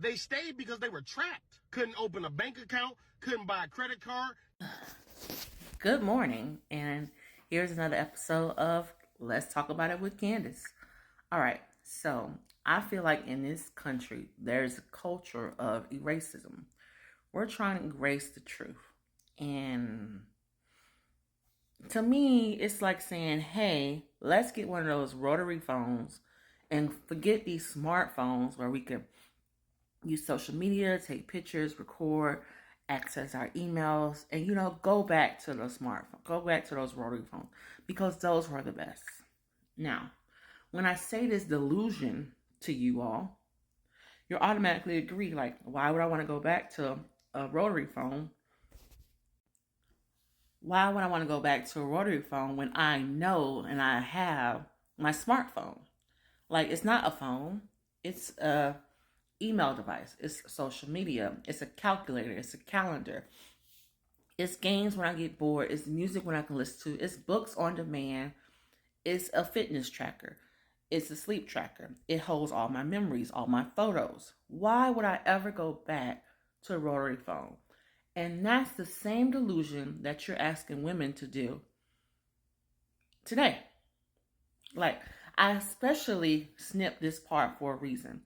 They stayed because they were trapped. Couldn't open a bank account, couldn't buy a credit card. Good morning, and here's another episode of Let's Talk About It with Candace. All right, so I feel like in this country, there's a culture of eracism. We're trying to erase the truth. And to me, it's like saying, hey, let's get one of those rotary phones and forget these smartphones where we can use social media, take pictures, record, access our emails, and go back to the smartphone, go back to those rotary phones because those were the best. Now, when I say this delusion to you all, you'll automatically agree, like, why would I want to go back to a rotary phone? Why would I want to go back to a rotary phone when I know and I have my smartphone? Like, it's not a phone, it's a email device, it's social media, it's a calculator, it's a calendar, it's games when I get bored, it's music when I can listen to, it's books on demand, it's a fitness tracker, it's a sleep tracker. It holds all my memories, all my photos. Why would I ever go back to a rotary phone? And that's the same delusion that you're asking women to do today. Like, I especially snipped this part for a reason,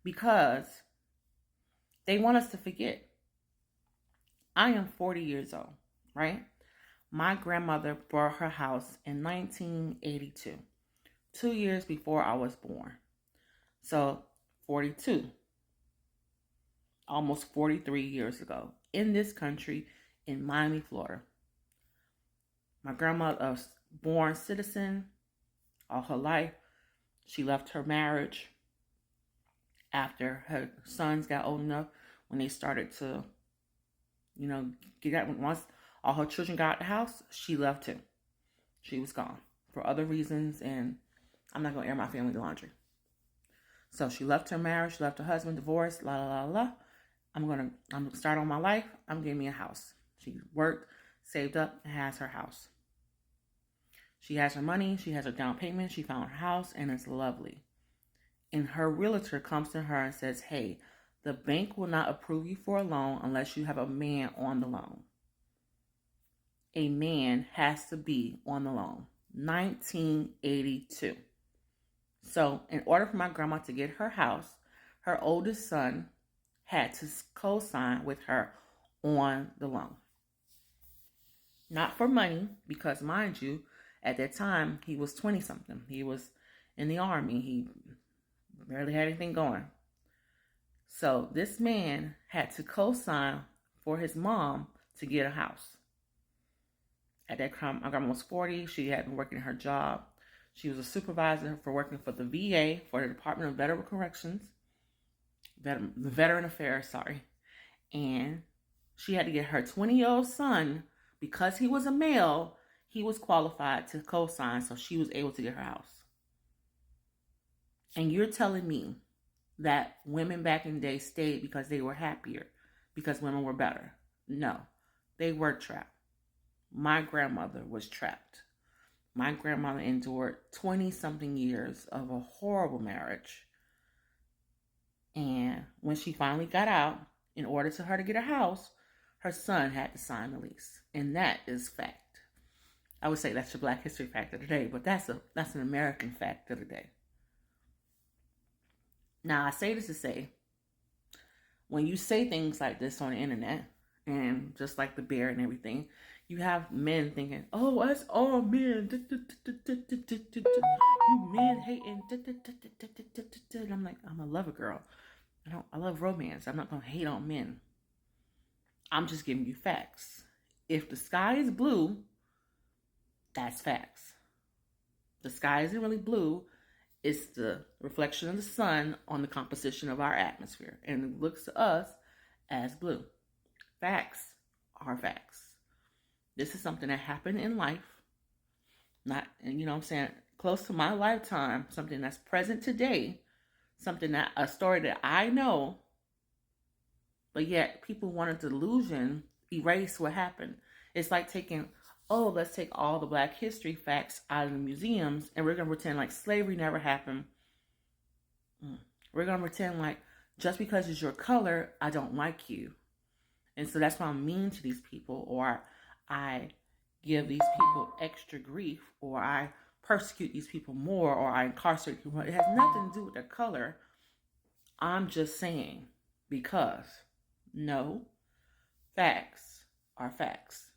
because they want us to forget. I am 40 years old, right? My grandmother bought her house in 1982, 2 years before I was born. So 42, almost 43 years ago, in this country, in Miami, Florida. My grandmother, a born citizen all her life. She left her marriage after her sons got old enough, when they started to, get out. Once all her children got out the house, she left too. She was gone for other reasons, and I'm not going to air my family laundry. So she left her marriage, left her husband, divorced, la la la la. I'm gonna start on my life. I'm getting me a house. She worked, saved up, and has her house. She has her money, she has her down payment, she found her house, and it's lovely. And her realtor comes to her and says, hey, the bank will not approve you for a loan unless you have a man on the loan. A man has to be on the loan. 1982. So in order for my grandma to get her house, her oldest son had to co-sign with her on the loan. Not for money, because mind you, at that time, he was 20-something. He was in the Army. He barely had anything going. So this man had to co-sign for his mom to get a house. At that time, my grandma was 40. She had been working her job. She was a supervisor for working for the VA, for the Department of Veteran Corrections, the Veteran Affairs, And she had to get her 20-year-old son, because he was a male, he was qualified to co-sign, so she was able to get her house. And you're telling me that women back in the day stayed because they were happier, because women were better? No, they were trapped. My grandmother was trapped. My grandmother endured 20-something years of a horrible marriage. And when she finally got out, in order for her to get a house, her son had to sign the lease. And that is fact. I would say that's the Black History fact of the day, but that's an American fact of the day. Now, I say this to say, when you say things like this on the internet, and just like the bear and everything, you have men thinking, oh, that's all men. You men hating. And I'm like, I'm a lover girl. I love romance. I'm not going to hate on men. I'm just giving you facts. If the sky is blue, that's facts. The sky isn't really blue. It's the reflection of the sun on the composition of our atmosphere. And it looks to us as blue. Facts are facts. This is something that happened in life. Close to my lifetime. Something that's present today. A story that I know. But yet people want a delusion, erase what happened. It's like let's take all the Black history facts out of the museums and we're going to pretend like slavery never happened. We're going to pretend like Just because it's your color, I don't like you. And so that's why I'm mean to these people, or I give these people extra grief, or I persecute these people more, or I incarcerate people. It has nothing to do with their color. I'm just saying, because no, facts are facts.